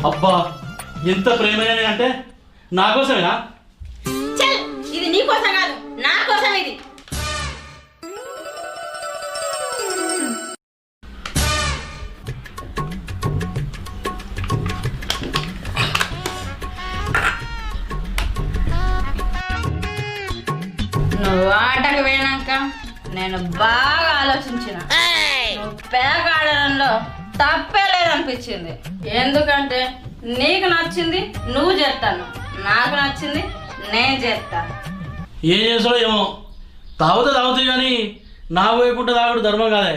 అబ్బా ఎంత ప్రేమైన అంటే నా కోసమేనా? చల్, ఇది నీ కోసం కాదు, నా కోసం ఇది. నువ్వు ఆటకు పోయినాక నేను బాగా ఆలోచించిన. నువ్వు పేక ఆడడంలో తప్పే లేదనిపించింది. ఎందుకంటే నీకు నచ్చింది నువ్వు చేస్తాను, నాకు నచ్చింది నేను చేస్తా. ఏం చేసాడో ఏమో, తాగుతుంది కానీ నా పోయకుండా తాగుడు ధర్మం కాదే.